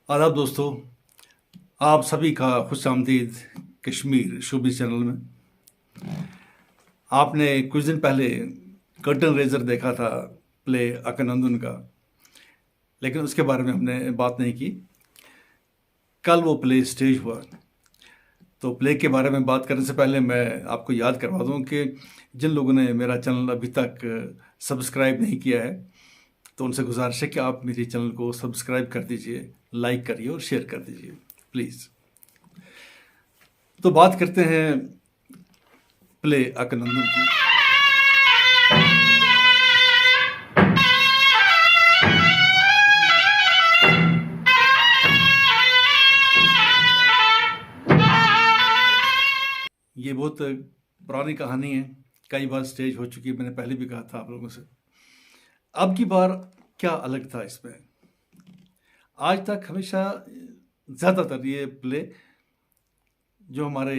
आदाब दोस्तों, आप सभी का खुश आमदीद कश्मीर शोबिस चैनल में। आपने कुछ दिन पहले कर्टन रेजर देखा था, प्ले अकनंदन का, लेकिन उसके बारे में हमने बात नहीं की। कल वो प्ले स्टेज हुआ। तो प्ले के बारे में बात करने से पहले मैं आपको याद करवा दूं कि जिन लोगों ने मेरा चैनल अभी तक सब्सक्राइब नहीं किया है, तो उनसे गुजारिश है कि आप मेरे चैनल को सब्सक्राइब कर दीजिए, लाइक करिए और शेयर कर दीजिए प्लीज़। तो बात करते हैं प्ले अकनंदन की। ये बहुत पुरानी कहानी है, कई बार स्टेज हो चुकी है, मैंने पहले भी कहा था आप लोगों से। अब की बार क्या अलग था इसमें? आज तक हमेशा ज़्यादातर ये प्ले जो हमारे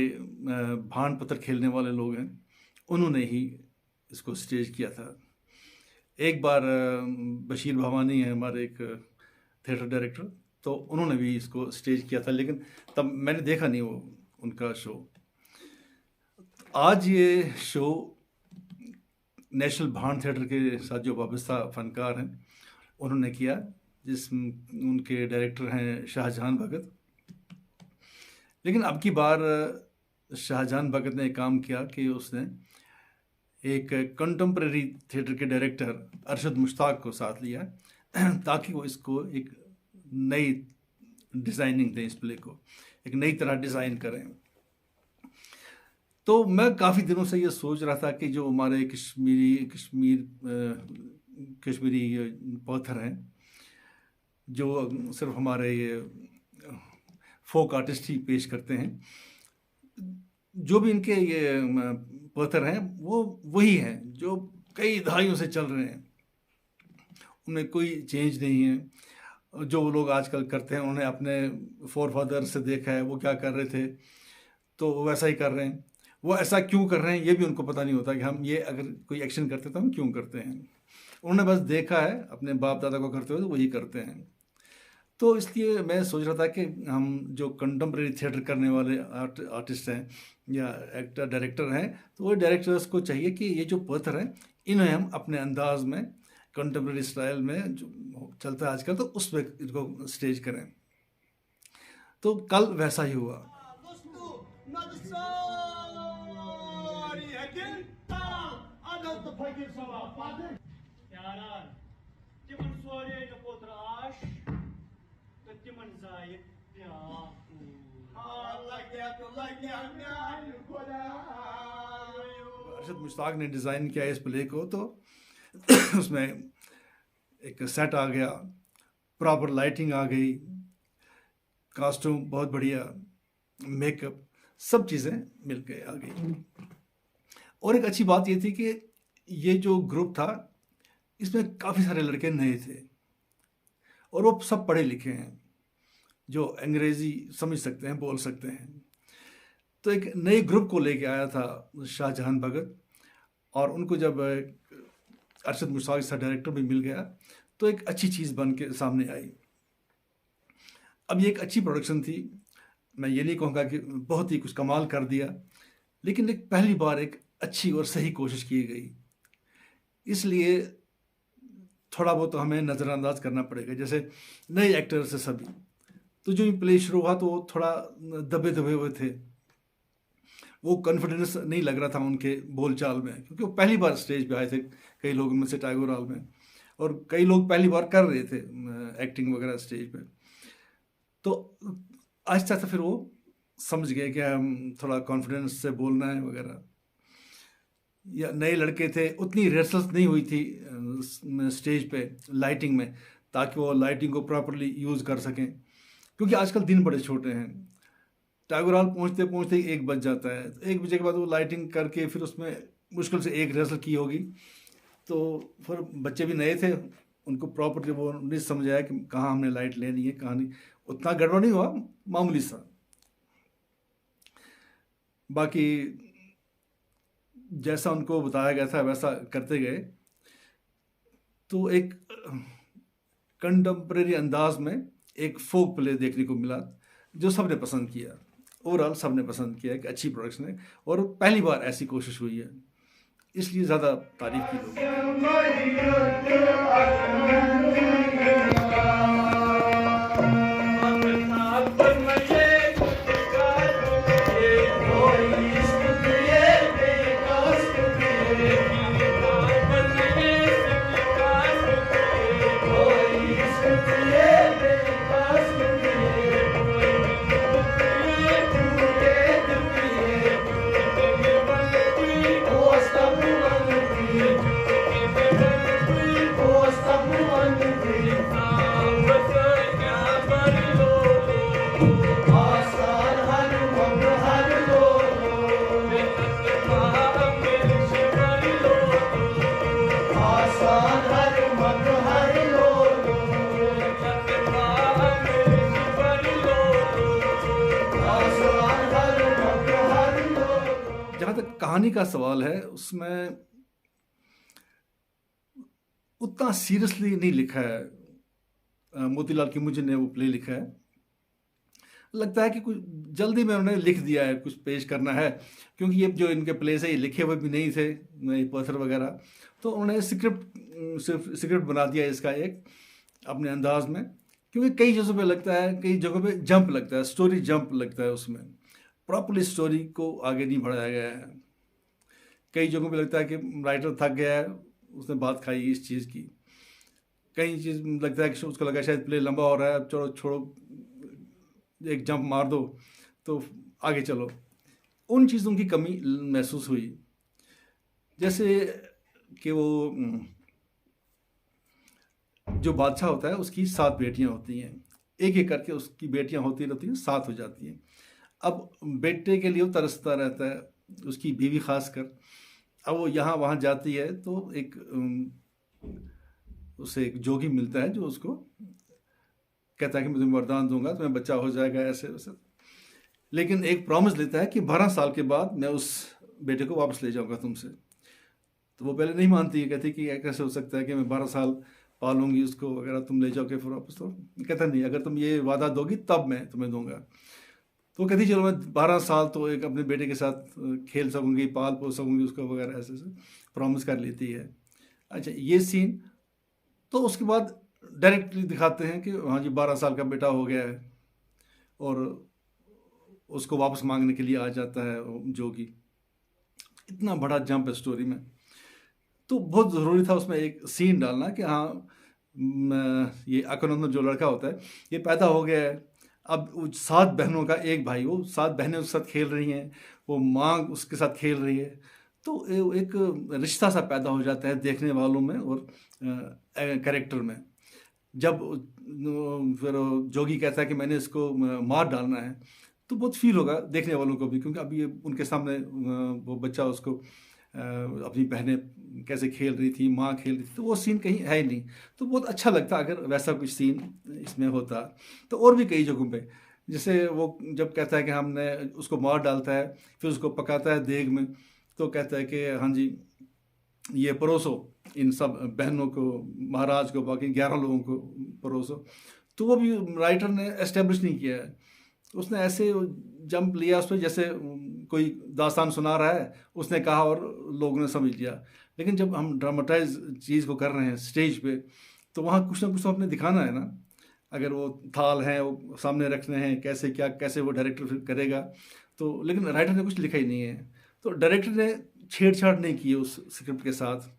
भान पत्थर खेलने वाले लोग हैं, उन्होंने ही इसको स्टेज किया था। एक बार बशीर भवानी है हमारे एक थिएटर डायरेक्टर, तो उन्होंने भी इसको स्टेज किया था, लेकिन तब मैंने देखा नहीं वो उनका शो। आज ये शो नेशनल भान थिएटर के साथ जो वाबस्ता फनकार हैं उन्होंने किया, उनके डायरेक्टर हैं शाहजहान भगत। लेकिन अब की बार शाहजहान भगत ने एक काम किया कि उसने एक कंटेम्प्रेरी थिएटर के डायरेक्टर अरशद मुश्ताक को साथ लिया ताकि वो इसको एक नई डिज़ाइनिंग दें, इस प्ले को एक नई तरह डिज़ाइन करें। तो मैं काफ़ी दिनों से ये सोच रहा था कि जो हमारे कश्मीरी पत्थर हैं, जो सिर्फ हमारे ये फोक आर्टिस्ट ही पेश करते हैं, जो भी इनके ये पत्थर हैं वो वही हैं जो कई दहाइयों से चल रहे हैं, उनमें कोई चेंज नहीं है। जो लोग आजकल करते हैं उन्हें अपने फोर फादर से देखा है, वो क्या कर रहे थे तो वैसा ही कर रहे हैं। वो ऐसा क्यों कर रहे हैं ये भी उनको पता नहीं होता कि हम ये अगर कोई एक्शन करते तो हम क्यों करते हैं। उन्होंने बस देखा है अपने बाप दादा को करते हुए, तो वही करते हैं। तो इसलिए मैं सोच रहा था कि हम जो कंटेम्प्रेरी थिएटर करने वाले आर्टिस्ट हैं या एक्टर डायरेक्टर हैं, तो वो डायरेक्टर्स को चाहिए कि ये जो पत्थर हैं इन्हें हम अपने अंदाज में कंटेम्प्रेरी स्टाइल में जो चलता है आजकल, तो उस पर इनको स्टेज करें। तो कल वैसा ही हुआ। अरशद मुश्ताक ने डिज़ाइन किया इस प्ले को, तो उसमें एक सेट आ गया, प्रॉपर लाइटिंग आ गई, कॉस्ट्यूम बहुत बढ़िया, मेकअप, सब चीज़ें मिल के आ गई। और एक अच्छी बात ये थी कि ये जो ग्रुप था इसमें काफ़ी सारे लड़के नए थे और वो सब पढ़े लिखे हैं, जो अंग्रेज़ी समझ सकते हैं, बोल सकते हैं। तो एक नए ग्रुप को लेके आया था शाहजहान भगत, और उनको जब अरशद मुश्ताक सा डायरेक्टर भी मिल गया तो एक अच्छी चीज़ बन के सामने आई। अब ये एक अच्छी प्रोडक्शन थी, मैं ये नहीं कहूँगा कि बहुत ही कुछ कमाल कर दिया, लेकिन एक पहली बार एक अच्छी और सही कोशिश की गई। इसलिए थोड़ा बहुत तो हमें नज़रअंदाज करना पड़ेगा, जैसे नए एक्टर्स से सभी, तो जो प्ले शुरू हुआ तो वो थोड़ा दबे दबे हुए थे, वो कॉन्फिडेंस नहीं लग रहा था उनके बोलचाल में, क्योंकि वो पहली बार स्टेज पे आए थे, कई लोग में से टाइगर हॉल में, और कई लोग पहली बार कर रहे थे एक्टिंग वगैरह स्टेज पे। तो आहिस्ता आहिस्ता फिर वो समझ गए कि हम थोड़ा कॉन्फिडेंस से बोलना है वगैरह। या नए लड़के थे, उतनी रिहर्सल्स नहीं हुई थी स्टेज पे लाइटिंग में, ताकि वो लाइटिंग को प्रॉपरली यूज़ कर सकें, क्योंकि आजकल दिन बड़े छोटे हैं। टाइगर हॉल पहुँचते पहुँचते 1 बज जाता है, तो 1 बजे के बाद वो लाइटिंग करके फिर उसमें मुश्किल से एक रिहर्सल की होगी, तो फिर बच्चे भी नए थे, उनको प्रॉपरली वो नहीं समझ आया कि कहाँ हमने लाइट लेनी है कहाँ नहीं। उतना गड़बड़ नहीं हुआ, मामूली सा। बाकी जैसा उनको बताया गया था वैसा करते गए, तो एक कंटेम्प्रेरी अंदाज में एक फोक प्ले देखने को मिला जो सबने पसंद किया। ओवरऑल सबने पसंद किया कि अच्छी प्रोडक्शन है और पहली बार ऐसी कोशिश हुई है, इसलिए ज़्यादा तारीफ की लोग। जहाँ तक कहानी का सवाल है, उसमें उतना सीरियसली नहीं लिखा है। मोतीलाल खिमजी ने वो प्ले लिखा है, लगता है कि कुछ जल्दी में उन्होंने लिख दिया है, कुछ पेश करना है, क्योंकि ये जो इनके प्लेस है ये लिखे हुए भी नहीं थे, पत्थर वगैरह, तो उन्होंने स्क्रिप्ट बना दिया इसका एक अपने अंदाज में। क्योंकि कई जगहों पे लगता है, कई जगहों पे जंप लगता है, स्टोरी जंप लगता है, उसमें प्रॉपरली स्टोरी को आगे नहीं बढ़ाया गया है। कई जगहों पे लगता है कि राइटर थक गया है, उसने बात खाई इस चीज़ की। कई चीज़ लगता है कि उसको लगा शायद प्ले लंबा हो रहा है, अब छोड़ो छोड़ो, एक जंप मार दो तो आगे चलो। उन चीज़ों की कमी महसूस हुई। जैसे कि वो जो बादशाह होता है उसकी 7 बेटियां होती हैं, एक एक करके उसकी बेटियां होती रहती हैं, 7 हो जाती हैं। अब बेटे के लिए वो तरसता रहता है, उसकी बीवी खासकर। अब वो यहाँ वहाँ जाती है तो एक उसे एक जोगी मिलता है जो उसको कहता है कि मैं तुम्हें वरदान दूंगा, तुम्हें बच्चा हो जाएगा, ऐसे वैसे। लेकिन एक प्रॉमिस लेता है कि 12 साल के बाद मैं उस बेटे को वापस ले जाऊंगा तुमसे। तो वो पहले नहीं मानती है, कहती कि कैसे हो सकता है कि मैं 12 साल पालूंगी उसको, अगर तुम ले जाओगे फिर वापस। तो कहता नहीं, अगर तुम ये वादा दोगी तब मैं तुम्हें दूंगा। तो कहती चलो मैं 12 साल तो एक अपने बेटे के साथ खेल सकूंगी, पाल पोस सकूंगी उसको वगैरह, ऐसे ऐसे प्रॉमिस कर लेती है। अच्छा, ये सीन तो उसके बाद डायरेक्टली दिखाते हैं कि हाँ जी 12 साल का बेटा हो गया है और उसको वापस मांगने के लिए आ जाता है जोगी। इतना बड़ा जंप है स्टोरी में, तो बहुत ज़रूरी था उसमें एक सीन डालना कि हाँ ये अकनंदन जो लड़का होता है ये पैदा हो गया है। अब 7 बहनों का एक भाई, वो 7 बहनें उसके साथ खेल रही हैं, वो माँ उसके साथ खेल रही है, तो एक रिश्ता सा पैदा हो जाता है देखने वालों में और कैरेक्टर में। जब फिर जोगी कहता है कि मैंने इसको मार डालना है, तो बहुत फील होगा देखने वालों को भी, क्योंकि अभी ये उनके सामने वो बच्चा उसको अपनी बहनें कैसे खेल रही थी, माँ खेल रही थी, तो वो सीन कहीं है ही नहीं। तो बहुत अच्छा लगता अगर वैसा कुछ सीन इसमें होता। तो और भी कई जगहों पे, जैसे वो जब कहता है कि हमने उसको मार डालता है, फिर उसको पकाता है देग में, तो कहता है कि हाँ जी ये परोसो इन सब बहनों को, महाराज को, बाकी 11 लोगों को परोसो। तो वो भी राइटर ने एस्टेब्लिश नहीं किया है, उसने ऐसे जंप लिया उस पर जैसे कोई दास्तान सुना रहा है, उसने कहा और लोगों ने समझ लिया। लेकिन जब हम ड्रामेटाइज चीज़ को कर रहे हैं स्टेज पे, तो वहाँ कुछ ना कुछ तो अपने दिखाना है ना। अगर वो थाल हैं वो सामने रखने हैं, कैसे क्या कैसे वो डायरेक्टर फिर करेगा। तो लेकिन राइटर ने कुछ लिखा ही नहीं है, तो डायरेक्टर ने छेड़छाड़ नहीं की उस स्क्रिप्ट के साथ।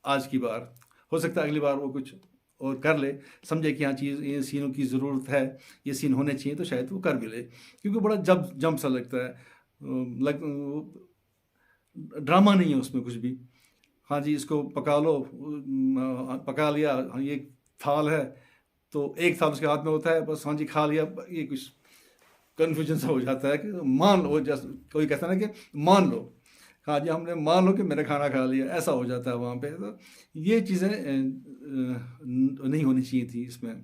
आज की बार हो सकता है अगली बार वो कुछ और कर ले, समझे कि हाँ चीज़ ये सीनों की ज़रूरत है, ये सीन होने चाहिए, तो शायद वो कर भी ले, क्योंकि बड़ा जंप सा लगता है। ड्रामा नहीं है उसमें कुछ भी। हाँ जी इसको पका लो, पका लिया, हाँ ये थाल है तो एक थाल उसके हाथ में होता है, बस हाँ जी खा लिया। ये कुछ कन्फ्यूजन सा हो जाता है कि मान लो, जैसे कोई कहता है ना कि मान लो, हाँ जी हमने मान लो कि मैंने खाना खा लिया, ऐसा हो जाता है वहाँ पे। तो ये चीज़ें नहीं होनी चाहिए थी इसमें।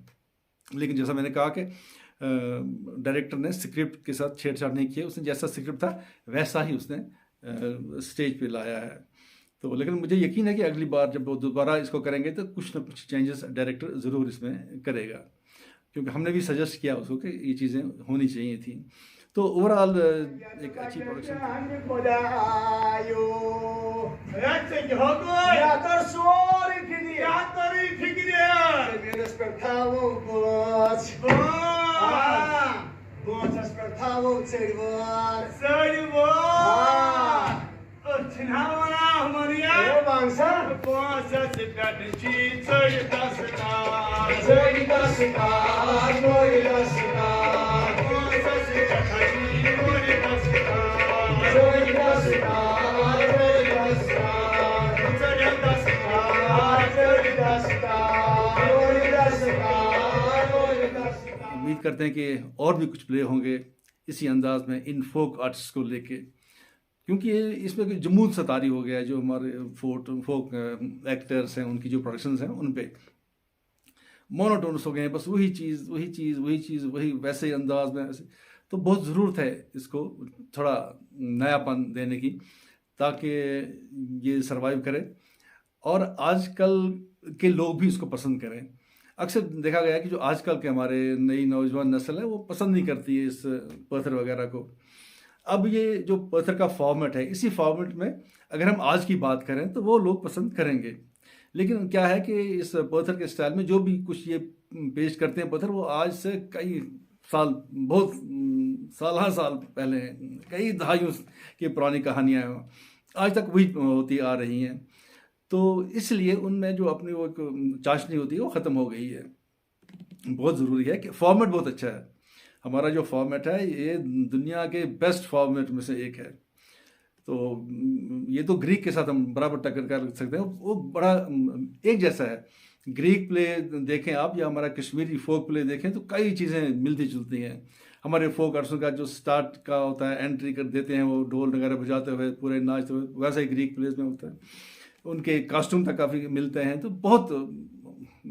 लेकिन जैसा मैंने कहा कि डायरेक्टर ने स्क्रिप्ट के साथ छेड़छाड़ नहीं किया, उसने जैसा स्क्रिप्ट था वैसा ही उसने स्टेज पे लाया है। तो लेकिन मुझे यकीन है कि अगली बार जब वो दोबारा इसको करेंगे तो कुछ ना कुछ चेंजेस डायरेक्टर ज़रूर इसमें करेगा, क्योंकि हमने भी सजेस्ट किया उसको कि ये चीज़ें होनी चाहिए थी। तो ओवरऑल एक अच्छी प्रोडक्शन थी। उम्मीद करते हैं कि और भी कुछ प्ले होंगे इसी अंदाज में इन फोक आर्टिस्ट को लेके, क्योंकि इसमें कोई जमूद सतारी हो गया है जो हमारे फोक एक्टर्स हैं, उनकी जो प्रोडक्शंस हैं उन पे मोनोटोनस हो गए हैं, बस वही वैसे ही अंदाज में ऐसे। तो बहुत ज़रूरत है इसको थोड़ा नयापन देने की, ताकि ये सरवाइव करे और आजकल के लोग भी इसको पसंद करें। अक्सर देखा गया है कि जो आजकल के हमारे नई नौजवान नस्ल है वो पसंद नहीं करती है इस पत्थर वगैरह को। अब ये जो पत्थर का फॉर्मेट है, इसी फॉर्मेट में अगर हम आज की बात करें तो वो लोग पसंद करेंगे। लेकिन क्या है कि इस पत्थर के स्टाइल में जो भी कुछ ये पेश करते हैं पत्थर, वो आज से कई साल, बहुत साल पहले, कई दहाइयों की पुरानी कहानियाँ हैं, आज तक वही होती आ रही हैं। तो इसलिए उनमें जो अपनी वो एक चाशनी होती है वो ख़त्म हो गई है। बहुत ज़रूरी है कि फॉर्मेट बहुत अच्छा है, हमारा जो फॉर्मेट है ये दुनिया के बेस्ट फॉर्मेट में से एक है। तो ये तो ग्रीक के साथ हम बराबर टक्कर कर सकते हैं, वो बड़ा एक जैसा है। ग्रीक प्ले देखें आप या हमारा कश्मीरी फोक प्ले देखें तो कई चीज़ें मिलती जुलती हैं। हमारे फोक आर्टिस्ट का जो स्टार्ट का होता है, एंट्री कर देते हैं वो ढोल वगैरह बजाते हुए पूरे नाचते हुए, वैसा ही ग्रीक प्लेस में होता है। उनके कॉस्ट्यूम तक काफ़ी मिलते हैं, तो बहुत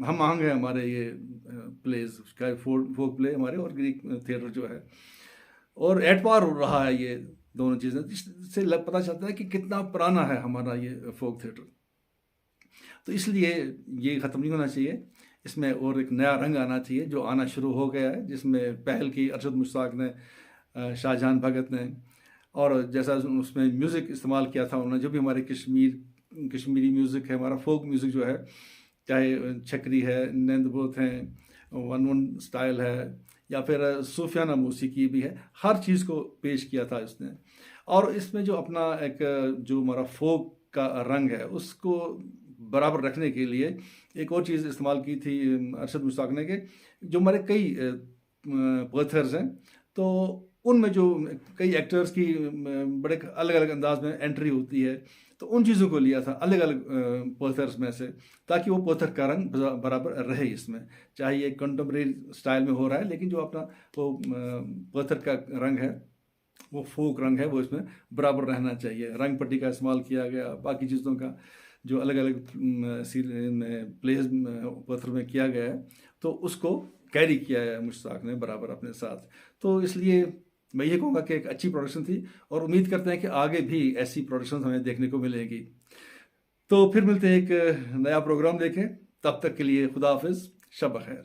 हम आहंग है हमारे ये प्लेस का, फोक प्ले हमारे और ग्रीक थिएटर जो है, और एटवार हो रहा है ये दोनों चीज़ें। इससे पता चलता है कि कितना पुराना है हमारा ये फोक थिएटर। तो इसलिए ये ख़त्म नहीं होना चाहिए, इसमें और एक नया रंग आना चाहिए जो आना शुरू हो गया है, जिसमें पहल की अरशद मुश्ताक ने, शाहजहान भगत ने, और जैसा उसमें म्यूज़िक इस्तेमाल किया था उन्होंने, जो भी हमारे कश्मीरी म्यूज़िक है, हमारा फोक म्यूज़िक जो है, चाहे छकरी है, नंदबोत हैं, वन स्टाइल है, या फिर सूफियाना मौसीकी भी है, हर चीज़ को पेश किया था इसने। और इसमें जो अपना एक जो हमारा फोक का रंग है उसको बराबर रखने के लिए एक और चीज़ इस्तेमाल की थी अरशद मुश्ताक ने, कि जो हमारे कई पत्थर्स हैं तो उनमें जो कई एक्टर्स की बड़े अलग अलग अंदाज में एंट्री होती है, तो उन चीज़ों को लिया था अलग अलग पत्थर्स में से, ताकि वो पत्थर का रंग बराबर रहे इसमें। चाहे ये कंटेम्प्रेरी स्टाइल में हो रहा है, लेकिन जो अपना वो पत्थर का रंग है, वो फोक रंग है, वो इसमें बराबर रहना चाहिए। रंग पट्टी का इस्तेमाल किया गया, बाकी चीज़ों का जो अलग अलग प्लेस पत्थर में किया गया है, तो उसको कैरी किया है मुश्ताक ने बराबर अपने साथ। तो इसलिए मैं ये कहूँगा कि एक अच्छी प्रोडक्शन थी, और उम्मीद करते हैं कि आगे भी ऐसी प्रोडक्शन हमें देखने को मिलेगी। तो फिर मिलते हैं एक नया प्रोग्राम देखें, तब तक के लिए खुदा हाफिज़, शब खैर।